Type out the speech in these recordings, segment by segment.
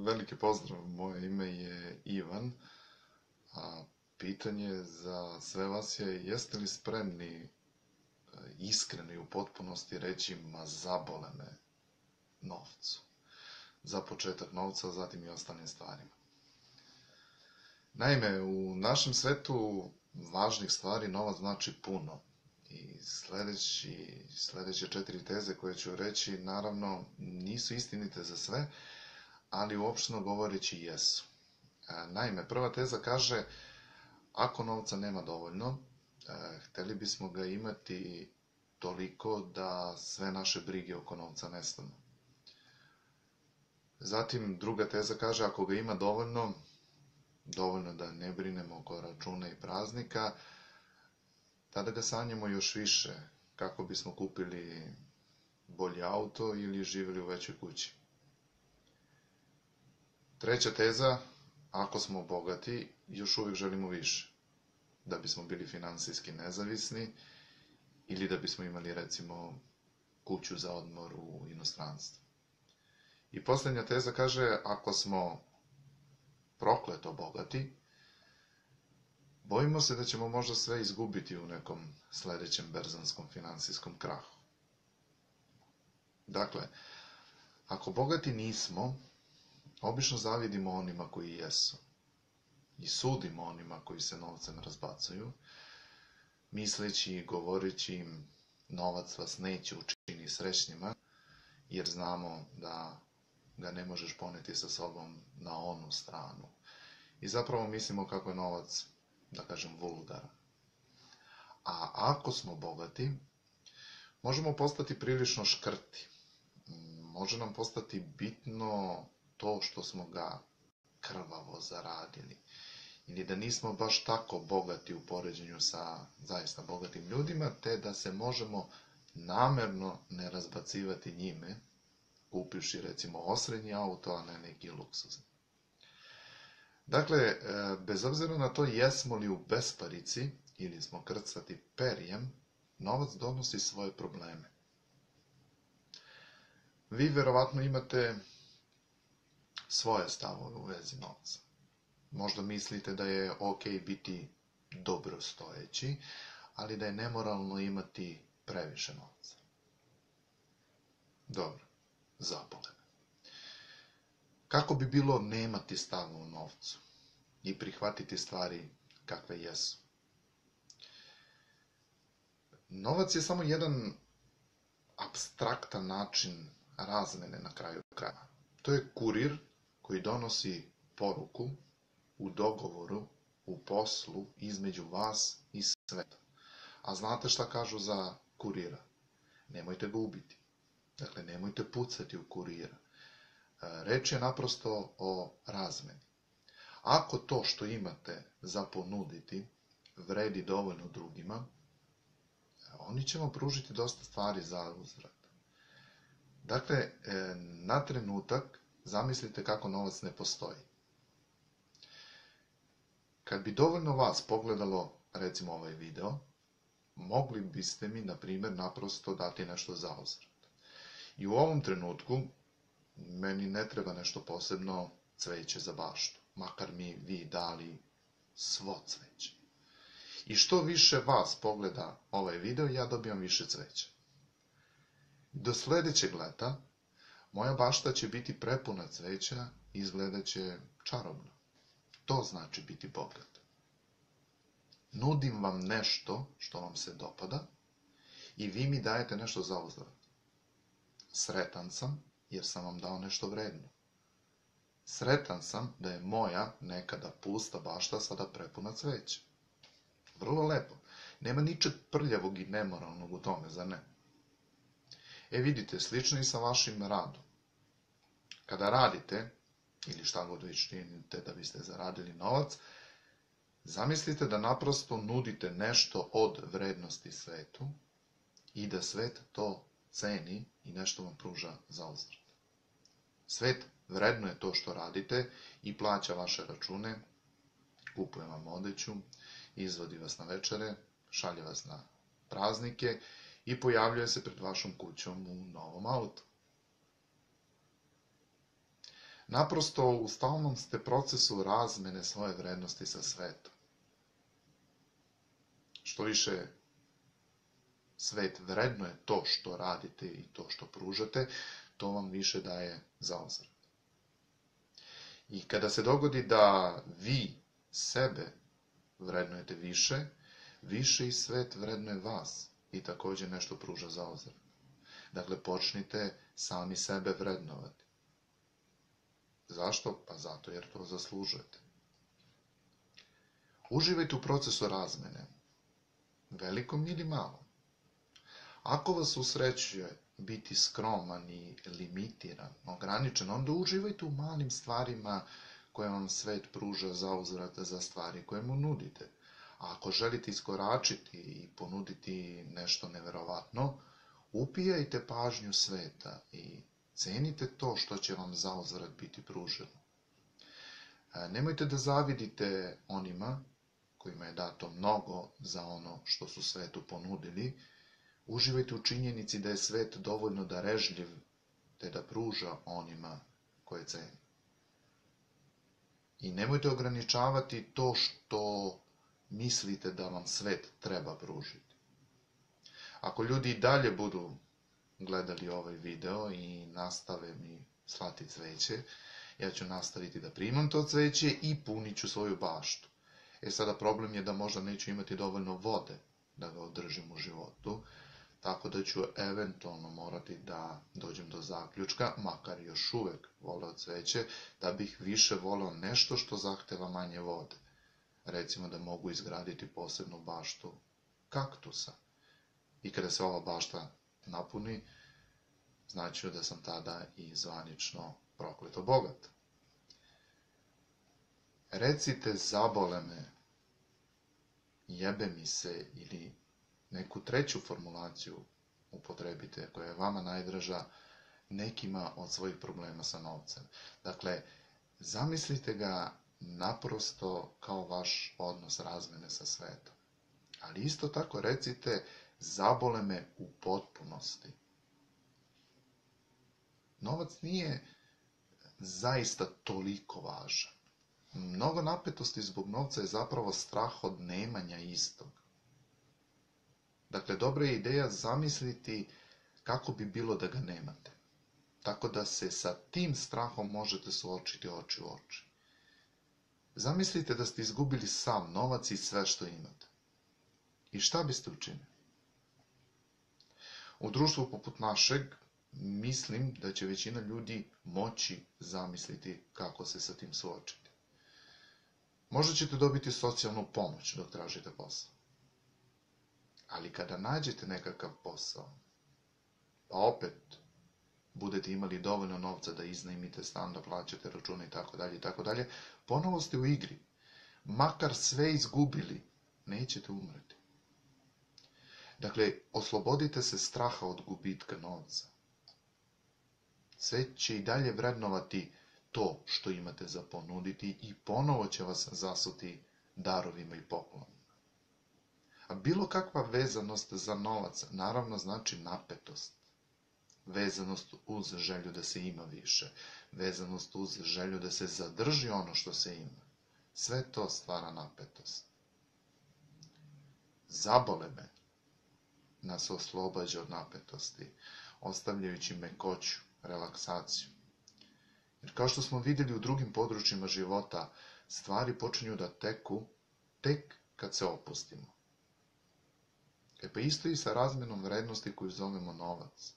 Veliki pozdrav, moje ime je Ivan, a pitanje za sve vas je jeste li spremni iskreno i u potpunosti reći ma zabole me novcu. Za početak novca, a zatim i ostalim stvarima. Naime, u našem svetu važnih stvari novac znači puno. I sledeće 4 teze koje ću reći, naravno, nisu istinite za sve, ali uopšteno govoreći jesu. Naime, prva teza kaže, ako novca nema dovoljno, hteli bismo ga imati toliko da sve naše brige oko novca nestanu. Zatim, druga teza kaže, ako ga ima dovoljno da ne brinemo oko računa i praznika, tada ga sanjamo još više, kako bismo kupili bolji auto ili živjeli u većoj kući. Treća teza, ako smo bogati, još uvijek želimo više, da bismo bili finansijski nezavisni ili da bismo imali, recimo, kuću za odmor u inostranstvu. I posljednja teza kaže, ako smo prokleto bogati, bojimo se da ćemo možda sve izgubiti u nekom sledećem berzanskom finansijskom krahu. Dakle, ako bogati nismo, obično zavidimo onima koji jesu i sudimo onima koji se novcem razbacuju, misleći i govoreći im novac vas neće učiniti srećnima, jer znamo da ga ne možeš poneti sa sobom na onu stranu. I zapravo mislimo kako je novac, da kažem, vulgaran. A ako smo bogati, možemo postati prilično škrti. Može nam postati bitno to što smo ga krvavo zaradili. Ili da nismo baš tako bogati u poređenju sa zaista bogatim ljudima, te da se možemo namerno ne razbacivati njime, kupivši recimo osrednji auto, a ne neki luksuzni. Dakle, bez obzira na to jesmo li u besparici ili smo krcati perjem, novac donosi svoje probleme. Vi verovatno imate svoje stavove u vezi novca. Možda mislite da je ok biti dobrostojeći, ali da je nemoralno imati previše novca. Dobro, zabole me. Kako bi bilo nemati stav u novcu i prihvatiti stvari kakve jesu? Novac je samo jedan apstraktan način razmene na kraju kraja. To je kurir koji donosi poruku u dogovoru, u poslu između vas i sveta. A znate šta kažu za kurira? Nemojte ga ubiti. Dakle, nemojte pucati u kurira. Reč je naprosto o razmeni. Ako to što imate za ponuditi vredi dovoljno drugima, oni će vam pružiti dosta stvari za uzvrat. Dakle, na trenutak zamislite kako novac ne postoji. Kad bi dovoljno vas pogledalo, recimo, ovaj video, mogli biste mi, na primjer, naprosto dati nešto za uzvrat. I u ovom trenutku meni ne treba nešto posebno cveće za baštu, makar mi vi dali svo cveće. I što više vas pogleda ovaj video, ja dobijam više cveća. Do sledećeg leta moja bašta će biti prepuna cveća i izgledat će čarobno. To znači biti bogat. Nudim vam nešto što vam se dopada i vi mi dajete nešto za uzvrat. Sretan sam jer sam vam dao nešto vredno. Sretan sam da je moja nekada pusta bašta sada prepuna cveća. Vrlo lepo. Nema ničeg prljavog i nemoralnog u tome, zar ne? Vidite, slično i sa vašim radom. Kada radite, ili šta god već činite da biste zaradili novac, zamislite da naprosto nudite nešto od vrednosti svetu i da svet to ceni i nešto vam pruža za uzvrat. Svet vrednuje to što radite i plaća vaše račune, kupuje vam odeću, izvodi vas na večere, šalje vas na praznike i pojavljuje se pred vašom kućom u novom autu. Naprosto u stalnom ste procesu razmene svoje vrednosti sa svetom. Što više svet vrednuje to što radite i to što pružate, to vam više daje zauzvrat. I kada se dogodi da vi sebe vrednujete više, više i svet vrednuje vas i također nešto pruža zauzvrat. Dakle, počnite sami sebe vrednovati. Zašto? Pa zato jer to zaslužujete. Uživajte u procesu razmene, velikom ili malom. Ako vas usrećuje biti skroman i limitiran, ograničen, onda uživajte u malim stvarima koje vam svet pruža zauzvrat za stvari koje mu nudite. A ako želite iskoračiti i ponuditi nešto neverovatno, upijajte pažnju sveta i cenite to što će vam zauzvrat biti pruženo. Nemojte da zavidite onima kojima je dato mnogo za ono što su svetu ponudili. Uživajte u činjenici da je svet dovoljno darežljiv te da pruža onima koje ceni. I nemojte ograničavati to što mislite da vam svet treba pružiti. Ako ljudi i dalje budu gledali ovaj video i nastave mi slati cveće, ja ću nastaviti da primam to cveće i punit ću svoju baštu. Sada problem je da možda neću imati dovoljno vode da ga održim u životu, tako da ću eventualno morati da dođem do zaključka, makar još uvek voleo cveće, da bih više voleo nešto što zahteva manje vode. Recimo da mogu izgraditi posebnu baštu kaktusa. I kada se ova bašta napuni, znači da sam tada i zvanično prokleto bogat. Recite zabole me, jebe mi se ili neku treću formulaciju upotrebite koja je vama najdraža nekima od svojih problema sa novcem. Dakle, zamislite ga naprosto kao vaš odnos razmene sa svetom. Ali isto tako recite zabole me u potpunosti. Novac nije zaista toliko važan. Mnogo napetosti zbog novca je zapravo strah od nemanja istog. Dakle, dobra je ideja zamisliti kako bi bilo da ga nemate. Tako da se sa tim strahom možete suočiti oči u oči. Zamislite da ste izgubili sav novac i sve što imate. I šta biste učinili? U društvu poput našeg, mislim da će većina ljudi moći zamisliti kako se sa tim suočiti. Možda ćete dobiti socijalnu pomoć dok tražite posao. Ali kada nađete nekakav posao, pa opet budete imali dovoljno novca da iznajmite stan, da plaćate račune itd., ponovo ste u igri. Makar sve izgubili, nećete umreti. Dakle, oslobodite se straha od gubitka novca. Svet će i dalje vrednovati to što imate za ponuditi i ponovo će vas zasuti darovima i poklonima. A bilo kakva vezanost za novac naravno znači napetost. Vezanost uz želju da se ima više. Vezanost uz želju da se zadrži ono što se ima. Sve to stvara napetost. Zabole me nas oslobađa od napetosti, ostavljajući mekoću, relaksaciju. Jer kao što smo vidjeli u drugim područjima života, stvari počinju da teku tek kad se opustimo. Pa isto i sa razmenom vrednosti koju zovemo novac.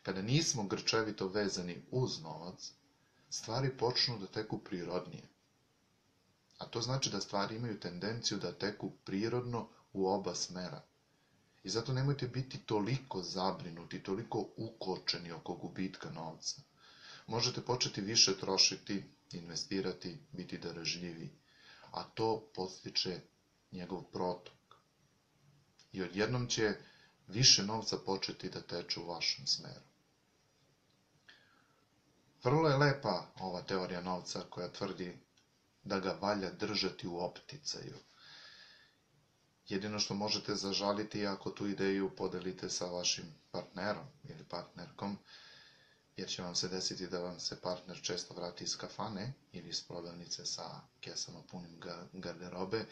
Kada nismo grčevito vezani uz novac, stvari počnu da teku prirodnije. A to znači da stvari imaju tendenciju da teku prirodno u oba smera. I zato nemojte biti toliko zabrinuti, toliko ukočeni oko gubitka novca. Možete početi više trošiti, investirati, biti darežljivi, a to podstiče njegov protok. I odjednom će više novca početi da teče u vašem smeru. Vrlo je lepa ova teorija novca koja tvrdi da ga valja držati u opticaju. Jedino što možete zažaliti ako tu ideju podelite sa vašim partnerom ili partnerkom, jer će vam se desiti da vam se partner često vrati iz kafane ili iz prodavnice sa kesama punim garderobe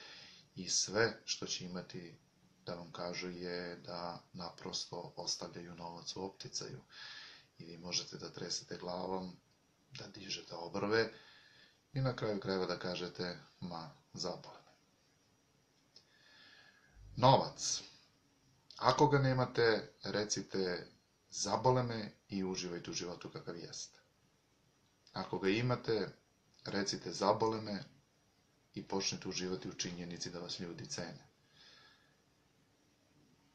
i sve što će imati da vam kažu je da naprosto ostavljaju novac u opticaju. I vi možete da tresete glavom, da dižete obrve i na kraju krajeva da kažete, ma, zabole me. Novac. Ako ga nemate, recite, zabole me i uživajte u životu kakav jeste. Ako ga imate, recite, zabole me i počnite uživati u činjenici da vas ljudi cene.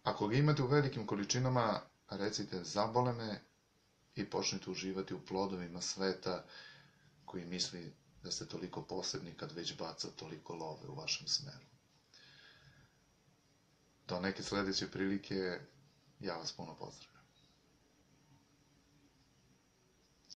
Ako ga imate u velikim količinama, recite, zabole me i počnite uživati u plodovima sveta koji misli da ste toliko posebni kad već baca toliko love u vašem smeru. Do neke sledeće prilike, ja vas puno pozdravljam.